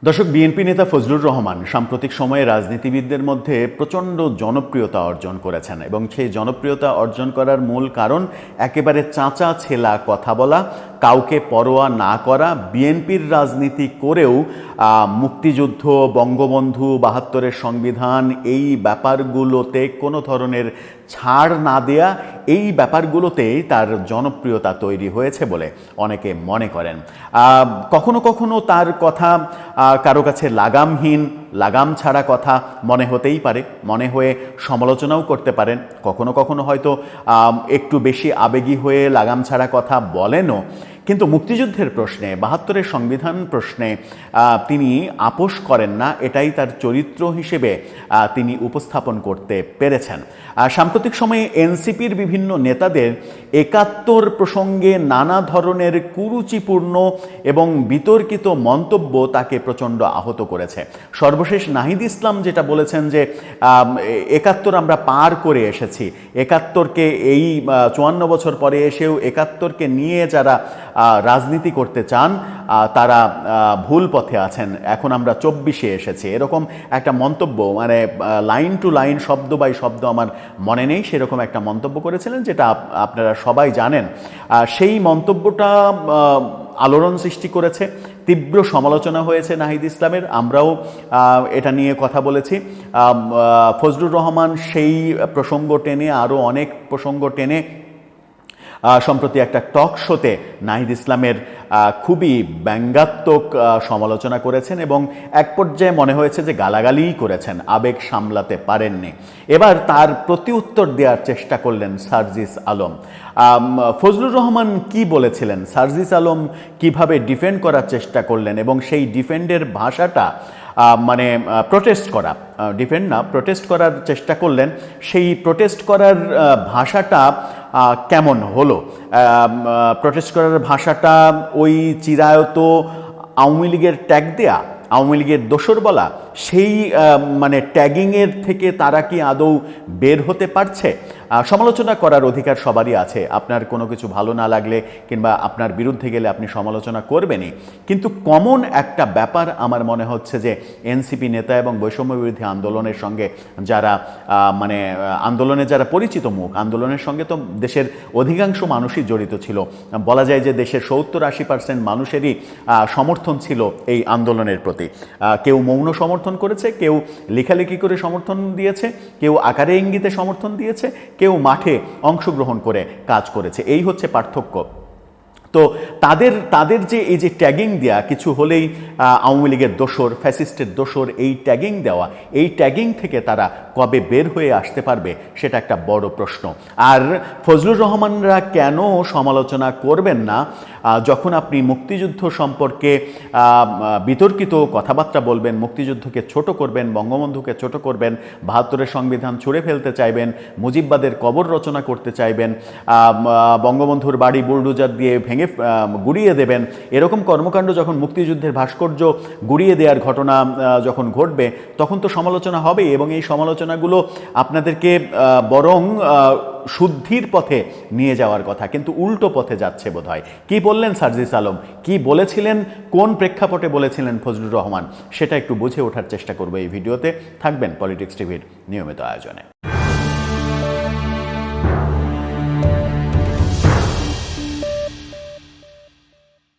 দর্শক, বিএনপি নেতা ফজলুর রহমান সাম্প্রতিক সময়ে রাজনীতিবিদদের মধ্যে প্রচণ্ড জনপ্রিয়তা অর্জন করেছেন এবং সেই জনপ্রিয়তা অর্জন করার মূল কারণ একেবারে চাঁচা ছেলা কথা বলা, কাউকে পরোয়া না করা, বিএনপির রাজনীতি করেও মুক্তিযুদ্ধ, বঙ্গবন্ধু, ৭২-এর সংবিধান এই ব্যাপারগুলোতে কোনো ধরনের ছাড় না দেয়া, এই ব্যাপারগুলোতেই তার জনপ্রিয়তা তৈরি হয়েছে বলে অনেকে মনে করেন। কখনো কখনো তার কথা কারো কাছে লাগামহীন, লাগাম ছাড়া কথা মনে হতেই পারে, মনে হয়ে সমালোচনাও করতে পারেন। কখনো কখনো হয়তো একটু বেশি আবেগী হয়ে লাগাম ছাড়া কথা বলেনও। কিন্তু মুক্তিযুদ্ধের প্রশ্নে, ৭২-এর সংবিধান প্রশ্নে তিনি আপোষ করেন না, এটাই তার চরিত্র হিসেবে তিনি উপস্থাপন করতে পেরেছেন। সাম্প্রতিক সময়ে এনসিপির বিভিন্ন নেতাদের ৭১ প্রসঙ্গে নানা ধরনের কুরুচিপূর্ণ এবং বিতর্কিত মন্তব্য তাকে প্রচণ্ড আহত করেছে। সর্বশেষ নাহিদ ইসলাম যেটা বলেছেন যে ৭১ আমরা পার করে এসেছি, ৭১কে এই ৫৪ বছর পরে এসেও ৭১কে নিয়ে যারা রাজনীতি করতে চান তারা ভুল পথে আছেন, এখন আমরা ২৪-এ এসেছি, এরকম একটা মন্তব্য, মানে লাইন টু লাইন, শব্দ বাই শব্দ আমার মনে নেই, সেরকম একটা মন্তব্য করেছিলেন যেটা আপনারা সবাই জানেন। সেই মন্তব্যটা আলোড়ন সৃষ্টি করেছে, তীব্র সমালোচনা হয়েছে নাহিদ ইসলামের, আমরাও এটা নিয়ে কথা বলেছি। ফজলুর রহমান সেই প্রসঙ্গ টেনে, আরও অনেক প্রসঙ্গ টেনে সম্প্রতি একটা টক শোতে নাহিদ ইসলামের খুবই ব্যঙ্গাত্মক সমালোচনা করেছেন এবং এক পর্যায়ে মনে হয়েছে যে গালাগালিই করেছেন, আবেগ সামলাতে পারেননি। এবার তার প্রতি উত্তর দেওয়ার চেষ্টা করলেন সার্জিস আলম। ফজলুর রহমান কি বলেছিলেন, সার্জিস আলম কিভাবে ডিফেন্ড করার চেষ্টা করলেন এবং সেই ডিফেন্ডের ভাষাটা, মানে প্রোটেস্ট করা, ডিফেন্ড না, প্রোটেস্ট করার চেষ্টা করলেন, সেই প্রোটেস্ট করার ভাষাটা কেমন হলো? প্রোটেস্ট করার ভাষাটা ওই চিরায়ত আওয়ামী লীগের ট্যাগ দেয়া, আওয়ামী লীগের দোসর বলা, সেই মানে ট্যাগিংয়ের থেকে তারা কি আদৌ বের হতে পারছে? সমালোচনা করার অধিকার সবারই আছে, আপনার কোনো কিছু ভালো না লাগলে কিংবা আপনার বিরুদ্ধে গেলে আপনি সমালোচনা করবেনই, কিন্তু কমন একটা ব্যাপার আমার মনে হচ্ছে যে এনসিপি নেতা এবং বৈষম্য বিরোধী আন্দোলনের সঙ্গে যারা মানে আন্দোলনে যারা পরিচিত মুখ, আন্দোলনের সঙ্গে তো দেশের অধিকাংশ মানুষই জড়িত ছিল, বলা যায় যে দেশের ৭০-৮০% মানুষেরই সমর্থন ছিল এই আন্দোলনের প্রতি। কেউ মৌন সমর্থন করেছে, কেউ লেখালেখি করে সমর্থন দিয়েছে, কেউ আকারে ইঙ্গিতে সমর্থন দিয়েছে, কেউ মাঠে অংশগ্রহণ করে কাজ করেছে, এই হচ্ছে পার্থক্য। তো তাদের যে এই যে ট্যাগিং দেওয়া, কিছু হলেই আওয়ামী লীগের দোসর, ফ্যাসিস্টের দোসর, এই ট্যাগিং দেওয়া, এই ট্যাগিং থেকে তারা কবে বের হয়ে আসতে পারবে সেটা একটা বড় প্রশ্ন। আর ফজলুর রহমানরা কেন সমালোচনা করবেন না যখন আপনি মুক্তিযুদ্ধ সম্পর্কে বিতর্কিত কথাবার্তা বলবেন, মুক্তিযুদ্ধকে ছোট করবেন, বঙ্গবন্ধুকে ছোট করবেন, ৭২-এর সংবিধান ছুঁড়ে ফেলতে চাইবেন, মুজিববাদের কবর রচনা করতে চাইবেন, বঙ্গবন্ধুর বাড়ি বুলডোজার দিয়ে ভেঙে গুড়িয়ে দেবেন, এরকম কর্মকাণ্ড যখন মুক্তিযুদ্ধের ভাস্কর্য গুড়িয়ে দেওয়ার ঘটনা যখন ঘটবে, তখন তো সমালোচনা হবেই এবং এই সমালোচনাগুলো আপনাদেরকে বরং শুদ্ধির পথে নিয়ে যাওয়ার কথা, কিন্তু উল্টো পথে যাচ্ছে বোধহয়। কি বললেন সার্জিস আলম, কি বলেছিলেন, কোন প্রেক্ষাপটে বলেছিলেন ফজলুর রহমান, সেটা একটু বুঝে ওঠার চেষ্টা করবো এই ভিডিওতে। থাকবেন পলিটিক্স টিভির নিয়মিত আয়োজনে।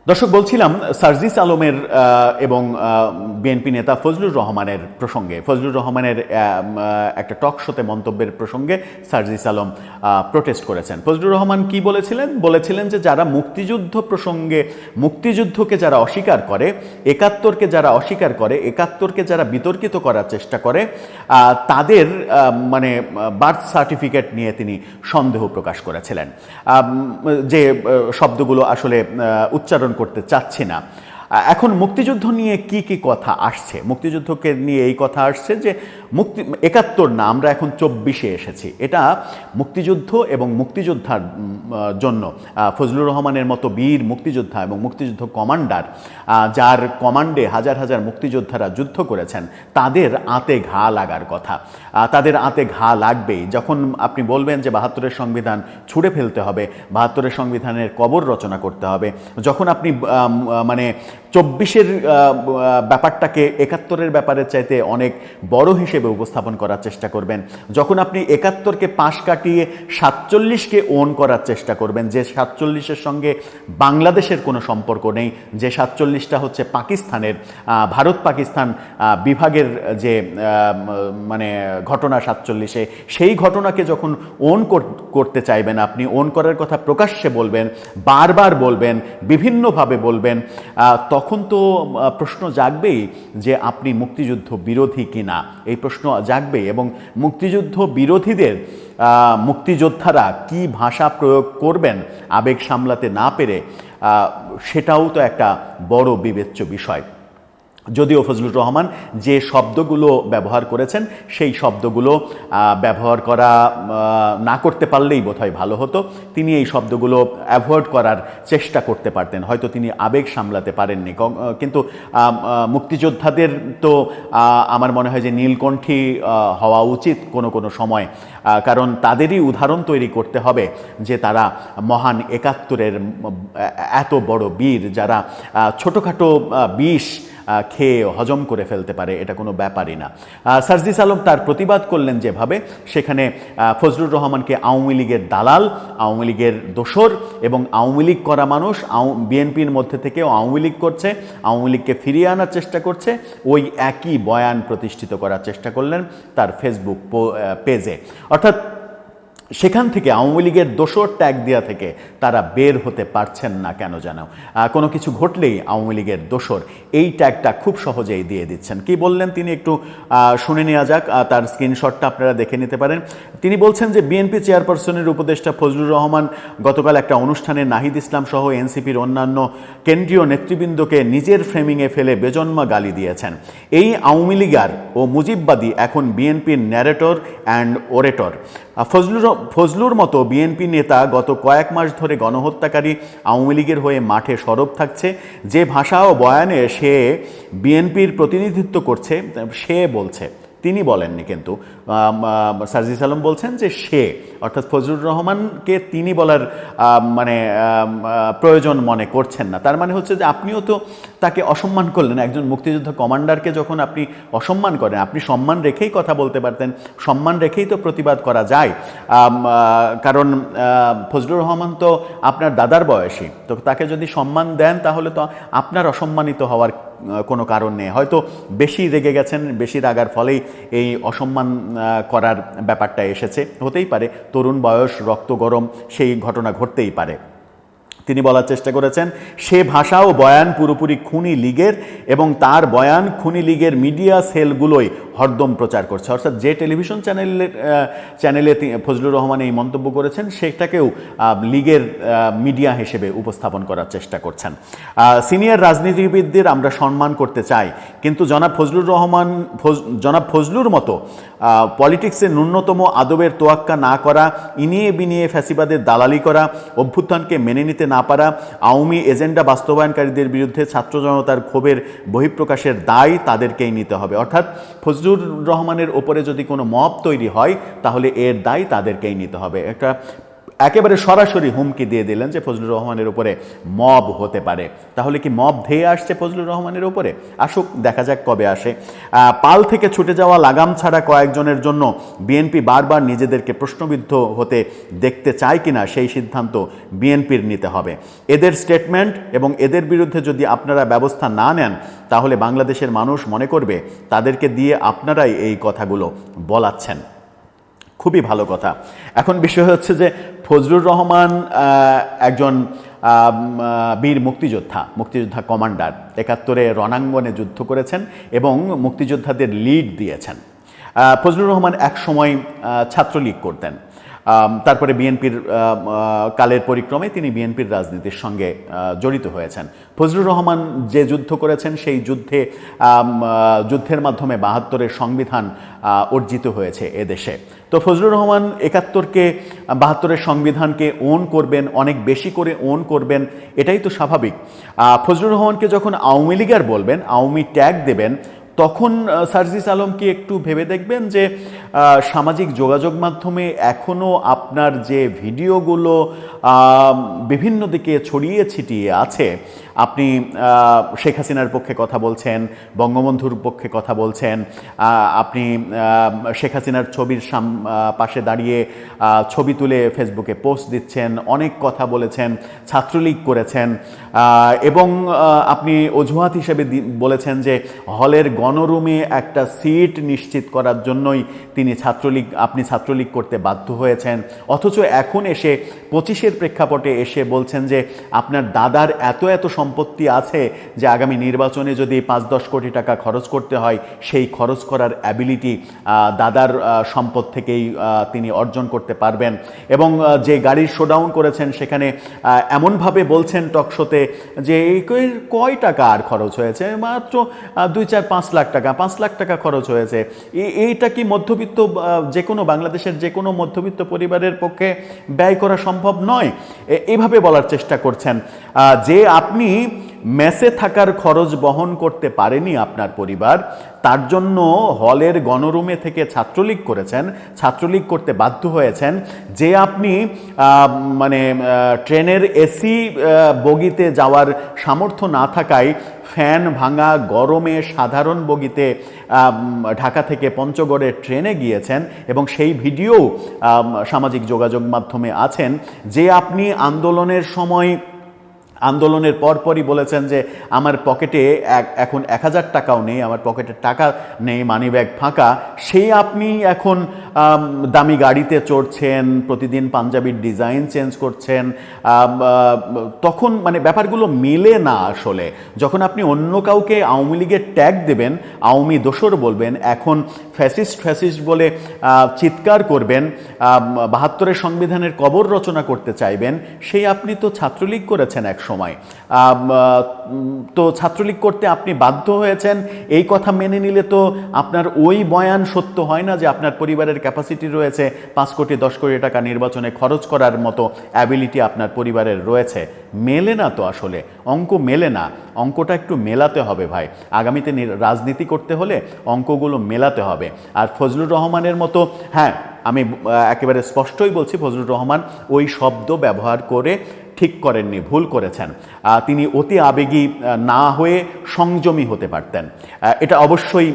দর্শক, বলছিলাম সার্জিস আলমের এবং বিএনপি নেতা ফজলুর রহমানের প্রসঙ্গে, ফজলুর রহমানের একটা টক শোতে মন্তব্যের প্রসঙ্গে সার্জিস আলম প্রোটেস্ট করেছেন। ফজলুর রহমান কি বলেছিলেন যে যারা মুক্তিযুদ্ধ প্রসঙ্গে, মুক্তিযুদ্ধকে যারা অস্বীকার করে, ৭১কে যারা অস্বীকার করে, ৭১কে যারা বিতর্কিত করার চেষ্টা করে, তাদের মানে বার্থ সার্টিফিকেট নিয়ে তিনি সন্দেহ প্রকাশ করেছিলেন, যে শব্দগুলো আসলে উচ্চারণ করতে চাচ্ছি না। এখন মুক্তিযুদ্ধ নিয়ে কি কথা আসছে, মুক্তিযুদ্ধকে নিয়ে এই কথা আসছে যে ৭১ না, আমরা এখন ২৪-এ এসেছি। এটা মুক্তিযুদ্ধ এবং মুক্তিযোদ্ধার জন্য ফজলুর রহমানের মতো বীর মুক্তিযোদ্ধা এবং মুক্তিযুদ্ধ কমান্ডার, যার কমান্ডে হাজার হাজার মুক্তিযোদ্ধারা যুদ্ধ করেছেন, তাদের আঁতে ঘা লাগার কথা, তাদের আঁতে ঘা লাগবেই। যখন আপনি বলবেন যে ৭২-এর সংবিধান ছুঁড়ে ফেলতে হবে, ৭২-এর সংবিধানের কবর রচনা করতে হবে, যখন আপনি মানে 24-এর ব্যাপারটাকে 71-এর ব্যাপারের চাইতে অনেক বড় হিসেবে উপস্থাপন করার চেষ্টা করবেন। যখন আপনি 71-কে পাশ কাটিয়ে 47-কে ওন করার চেষ্টা করবেন, যে 47-এর সঙ্গে বাংলাদেশের কোনো সম্পর্ক নেই, যে 47টা হচ্ছে পাকিস্তানের, ভারত পাকিস্তান বিভাগের যে মানে ঘটনা 47-এ, সেই ঘটনাকে যখন ওন করতে চাইবেন, আপনি ওন করার কথা প্রকাশ্যে বলবেন, বারবার বলবেন, বিভিন্নভাবে বলবেন, তখন তো প্রশ্ন জাগবেই যে আপনি মুক্তিযুদ্ধ বিরোধী কিনা, এই প্রশ্ন জাগবেই। এবং মুক্তিযুদ্ধ বিরোধীদের মুক্তিযোদ্ধারা কি ভাষা প্রয়োগ করবেন আবেগ সামলাতে না পেরে, সেটাও তো একটা বড় বিবেচ্য বিষয়। যদিও ফজলুর রহমান যে শব্দগুলো ব্যবহার করেছেন সেই শব্দগুলো ব্যবহার করা না করতে পারলেই বোধহয় ভালো হতো। তিনি এই শব্দগুলো অ্যাভয়েড করার চেষ্টা করতে পারতেন, হয়তো তিনি আবেগ সামলাতে পারেননি। কিন্তু মুক্তিযোদ্ধাদের তো আমার মনে হয় যে নীলকণ্ঠী হওয়া উচিত কোনো কোনো সময়, কারণ তাদেরই উদাহরণ তৈরি করতে হবে যে তারা মহান 71-এর এত বড় বীর, যারা ছোটোখাটো বিষ খেয়ে হজম করে ফেলতে পারে, এটা কোনো ব্যাপারই না। সার্জিস আলম তার প্রতিবাদ করলেন যেভাবে, সেখানে ফজলুর রহমানকে আওয়ামী লীগের দালাল, আওয়ামী লীগের দোসর এবং আওয়ামী লীগ করা মানুষ বিএনপির মধ্যে থেকেও আওয়ামী লীগ করছে, আওয়ামী লীগকে ফিরিয়ে আনার চেষ্টা করছে, ওই একই বয়ান প্রতিষ্ঠিত করার চেষ্টা করলেন তার ফেসবুক পেজে। অর্থাৎ সেখান থেকে আওয়ামী লীগের দোসর ট্যাগ দেওয়া থেকে তারা বের হতে পারছেন না কেন যেন। কোনো কিছু ঘটলেই আওয়ামী লীগের দোসর, এই ট্যাগটা খুব সহজেই দিয়ে দিচ্ছেন। কি বললেন তিনি একটু শুনে নেওয়া যাক, তার স্ক্রিনশটটা আপনারা দেখে নিতে পারেন। তিনি বলছেন যে বিএনপি চেয়ারপারসনের উপদেষ্টা ফজলুর রহমান গতকাল একটা অনুষ্ঠানে নাহিদ ইসলাম সহ এনসিপির অন্যান্য কেন্দ্রীয় নেতৃবৃন্দকে নিজের ফ্রেমিংয়ে ফেলে বেজন্মা গালি দিয়েছেন। এই আওয়ামী লীগার ও মুজিববাদী এখন বিএনপির ন্যারেটর অ্যান্ড ওরেটর। ফজলুর মতো বিএনপি নেতা গত কয়েক মাস ধরে গণহত্যাকারী আওয়ামী লীগের হয়ে মাঠে সরব থাকছে। যে ভাষা ও বয়ানে সে বিএনপির প্রতিনিধিত্ব করছে, সে বলছে, তিনি বলেননি, কিন্তু সার্জিস আলম বলছেন যে সে, অর্থাৎ ফজলুর রহমানকে তিনি বলার মানে প্রয়োজন মনে করছেন না। তার মানে হচ্ছে যে আপনিও তো তাকে অসম্মান করলেন। একজন মুক্তিযোদ্ধা কমান্ডারকে যখন আপনি অসম্মান করেন, আপনি সম্মান রেখেই কথা বলতে পারতেন, সম্মান রেখেই তো প্রতিবাদ করা যায়। কারণ ফজলুর রহমান তো আপনার দাদার বয়সী, তো তাকে যদি সম্মান দেন তাহলে তো আপনার অসম্মানিত হওয়ার কোনো কারণ নেই। হয়তো বেশি রেগে গেছেন, বেশি রাগার ফলেই এই অসম্মান করার ব্যাপারটা এসেছে, হতেই পারে, তরুণ বয়স, রক্ত গরম, সেই ঘটনা ঘটতেই পারে। তিনি বলার চেষ্টা করেছেন সে ভাষা ও বয়ান পুরোপুরি খুনি লীগের এবং তার বয়ান খুনি লীগের মিডিয়া সেলগুলোই হরদম প্রচার করছে। অর্থাৎ যে টেলিভিশন চ্যানেলে ফজলুর রহমান এই মন্তব্য করেছেন সেটাকেও লীগের মিডিয়া হিসেবে উপস্থাপন করার চেষ্টা করছেন। সিনিয়র রাজনীতিবিদদের আমরা সম্মান করতে চাই, কিন্তু জনাব ফজলুর মতো পলিটিক্সে ন্যূনতম আদবের তোয়াক্কা না করা, ইনিয়ে বিনিয়ে ফ্যাসিবাদের দালালি করা, অভ্যুত্থানকে মেনে নিতে না পারা, আওয়ামী এজেন্ডা বাস্তবায়নকারীদের বিরুদ্ধে ছাত্র জনতার ক্ষোভের বহিঃপ্রকাশের দায় তাদেরকেই নিতে হবে। অর্থাৎ ফজলুর রহমানের ওপরে যদি কোনো মব তৈরি হয় তাহলে এর দায় তাদেরকেই নিতে হবে। একটা একেবারে সরাসরি হুমকি দিয়ে দিলেন যে ফজলুর রহমানের উপরে মব হতে পারে। তাহলে কি মব ধেয়ে আসছে ফজলুর রহমানের উপরে? আসুক, দেখা যাক কবে আসে। পাল থেকে ছুটে যাওয়া লাগাম ছাড়া কয়েকজনের জন্য বিএনপি বারবার নিজেদেরকে প্রশ্নবিদ্ধ হতে দেখতে চায় কিনা সেই সিদ্ধান্ত বিএনপির নিতে হবে। এদের স্টেটমেন্ট এবং এদের বিরুদ্ধে যদি আপনারা ব্যবস্থা না নেন তাহলে বাংলাদেশের মানুষ মনে করবে তাদেরকে দিয়ে আপনারাই এই কথাগুলো বলাচ্ছেন। খুবই ভালো কথা। এখন বিষয় হচ্ছে যে ফজলুর রহমান একজন বীর মুক্তিযোদ্ধা কমান্ডার, 71-এ রণাঙ্গনে যুদ্ধ করেছেন এবং মুক্তিযোদ্ধাদের লিড দিয়েছেন। ফজলুর রহমান এক সময় ছাত্রলীগ করতেন, তারপরে বিএনপির কালের পরিক্রমে তিনি বিএনপির রাজনীতির সঙ্গে জড়িত হয়েছেন। ফজলুর রহমান যে যুদ্ধ করেছেন সেই যুদ্ধের মাধ্যমে 72-এর সংবিধান অর্জিত হয়েছে এদেশে। তো ফজলুর রহমান 72-এর সংবিধানকে ওন করবেন, অনেক বেশি করে ওন করবেন, এটাই তো স্বাভাবিক। ফজলুর রহমানকে যখন আওয়ামী লীগার বলবেন, আওয়ামী ট্যাগ দেবেন, তখন সার্জিস আলম কি একটু ভেবে দেখবেন যে সামাজিক যোগাযোগ মাধ্যমে এখনও আপনার যে ভিডিওগুলো বিভিন্ন দিকে ছড়িয়ে ছিটিয়ে আছে, আপনি শেখ হাসিনার পক্ষে কথা বলছেন, বঙ্গবন্ধুর পক্ষে কথা বলছেন, আপনি শেখ হাসিনার ছবির পাশে দাঁড়িয়ে ছবি তুলে ফেসবুকে পোস্ট দিচ্ছেন, অনেক কথা বলেছেন, ছাত্রলীগ করেছেন, এবং আপনি অজুহাত হিসেবে বলেছেন যে হলের গণরুমে একটা সিট নিশ্চিত করার জন্যই আপনি ছাত্রলীগ করতে বাধ্য হয়েছেন। অথচ এখন এসে 25-এর প্রেক্ষাপটে এসে বলছেন যে আপনার দাদার এত সম্পত্তি আছে যে আগামী নির্বাচনে যদি 5-10 কোটি টাকা খরচ করতে হয়, সেই খরচ করার অ্যাবিলিটি দাদার সম্পদ থেকেই তিনি অর্জন করতে পারবেন। এবং যে গাড়ির শোডাউন করেছেন সেখানে এমনভাবে বলছেন টকশোতে যে কয় টাকা আর খরচ হয়েছে, মাত্র 2-4-5 লাখ টাকা, 5 লাখ টাকা খরচ হয়েছে। এইটা কি মধ্যবিত্ত বাংলাদেশের যে কোনো মধ্যবিত্ত পরিবারের পক্ষে ব্যয় করা সম্ভব নয়? এভাবে বলার চেষ্টা করছেন যে আপনি মেসে থাকার খরচ বহন করতে পারেনি আপনার পরিবার, তার জন্য হলের গণরুমে থেকে ছাত্রলীগ করেছেন, ছাত্রলীগ করতে বাধ্য হয়েছেন। যে আপনি ট্রেনের এসি বগিতে যাওয়ার সামর্থ্য না থাকায় ফ্যান ভাঙা গরমে সাধারণ বগিতে ঢাকা থেকে পঞ্চগড়ে ট্রেনে গিয়েছেন এবং সেই ভিডিও সামাজিক যোগাযোগ মাধ্যমে আছেন। যে আপনি আন্দোলনের পরপরই বলেছেন যে আমার পকেটে এখন 1000 টাকাও নেই, আমার পকেটে টাকা নেই, মানিব্যাগ ফাঁকা। সেই আপনি এখন দামি গাড়িতে চড়ছেন, প্রতিদিন পাঞ্জাবির ডিজাইন চেঞ্জ করছেন। তখন ব্যাপারগুলো মেলে না আসলে। যখন আপনি অন্য কাউকে আওয়ামী লীগের ট্যাগ দেবেন, আওয়ামী দোসর বলবেন, এখন ফ্যাসিস্ট বলে চিৎকার করবেন, 72-এর সংবিধানের কবর রচনা করতে চাইবেন, সেই আপনি তো ছাত্রলীগ করেছেন এক সময়। তো ছাত্রলীগ করতে আপনি বাধ্য হয়েছেন, এই কথা মেনে নিলে তো আপনার ওই বয়ান সত্য হয় না যে আপনার পরিবারের ক্যাপাসিটি রয়েছে 5 কোটি 10 কোটি টাকা নির্বাচনে খরচ করার মতো অ্যাবিলিটি আপনার পরিবারের রয়েছে। মেলে না তো আসলে, অঙ্ক মেলে না। অঙ্কটা একটু মেলাতে হবে ভাই। আগামীতে রাজনীতি করতে হলে অঙ্কগুলো মেলাতে হবে। আর ফজলুর রহমানের মতো, হ্যাঁ, আমি একেবারে স্পষ্টই বলছি, ফজলুর রহমান ওই শব্দ ব্যবহার করে ঠিক করেননি, ভুল করেছেন। তিনি অতি আবেগী না হয়ে সংযমী হতে পারতেন, এটা অবশ্যই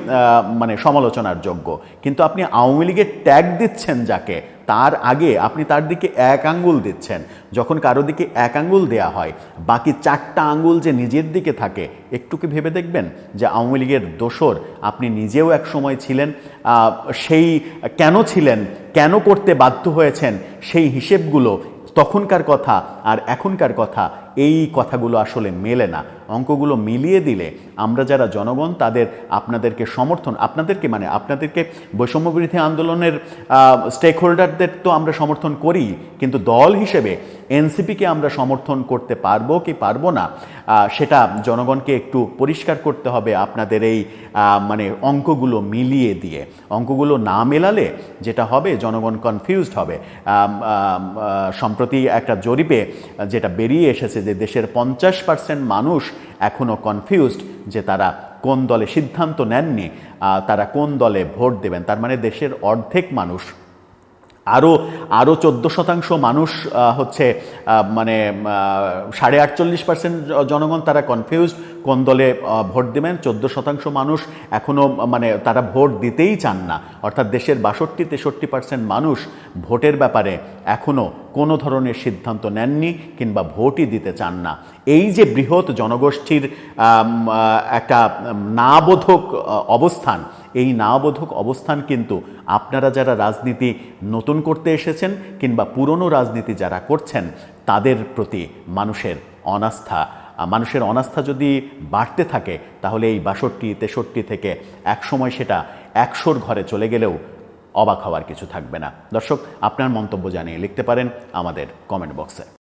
সমালোচনার যোগ্য। কিন্তু আপনি আওয়ামী লীগের ট্যাগ দিচ্ছেন যাকে, তার আগে আপনি তার দিকে 1 আঙ্গুল দিচ্ছেন। যখন কারো দিকে 1 আঙ্গুল দেয়া হয়, বাকি 4টা আঙ্গুল যে নিজের দিকে থাকে, একটু কি ভেবে দেখবেন যে আওয়ামী লীগের দোসর আপনি নিজেও এক সময় ছিলেন। সেই কেন ছিলেন, কেন করতে বাধ্য হয়েছেন, সেই হিসেবগুলো তখনকার কথা আর এখনকার কথা, এই কথাগুলো আসলে মেলে না। অঙ্কগুলো মিলিয়ে দিলে আমরা যারা জনগণ আপনাদেরকে বৈষম্যবিরোধী আন্দোলনের স্টেক হোল্ডারদের তো আমরা সমর্থন করি, কিন্তু দল হিসেবে এনসিপিকে আমরা সমর্থন করতে পারবো কি পারবো না, সেটা জনগণকে একটু পরিষ্কার করতে হবে আপনাদের এই অঙ্কগুলো মিলিয়ে দিয়ে। অঙ্কগুলো না মেলালে যেটা হবে, জনগণ কনফিউজড হবে। সম্প্রতি একটা জরিপে যেটা বেরিয়ে এসেছে যে দেশের 50% মানুষ এখনও কনফিউজড যে তারা কোন দলে সিদ্ধান্ত নেননি, তারা কোন দলে ভোট দেবেন। তার মানে দেশের অর্ধেক মানুষ, আরও 14% মানুষ হচ্ছে 48.5% জনগণ তারা কনফিউজড কোন দলে ভোট দেবেন। 14% মানুষ এখনও তারা ভোট দিতেই চান না। অর্থাৎ দেশের 62-63% মানুষ ভোটের ব্যাপারে এখনও কোনো ধরনের সিদ্ধান্ত নেননি কিংবা ভোটই দিতে চান না। এই যে বৃহৎ জনগোষ্ঠীর একটা নাবোধক অবস্থান, এই নাবোধক অবস্থান কিন্তু আপনারা যারা রাজনীতি নতুন করতে এসেছেন কিংবা পুরনো রাজনীতি যারা করছেন, তাদের প্রতি মানুষের অনাস্থা যদি বাড়তে থাকে, তাহলে এই 62-63 থেকে একসময় সেটা 100-র ঘরে চলে গেলেও অবাক হওয়ার কিছু থাকবে না। দর্শক, আপনার মন্তব্য জানিয়ে লিখতে পারেন আমাদের কমেন্ট বক্সে।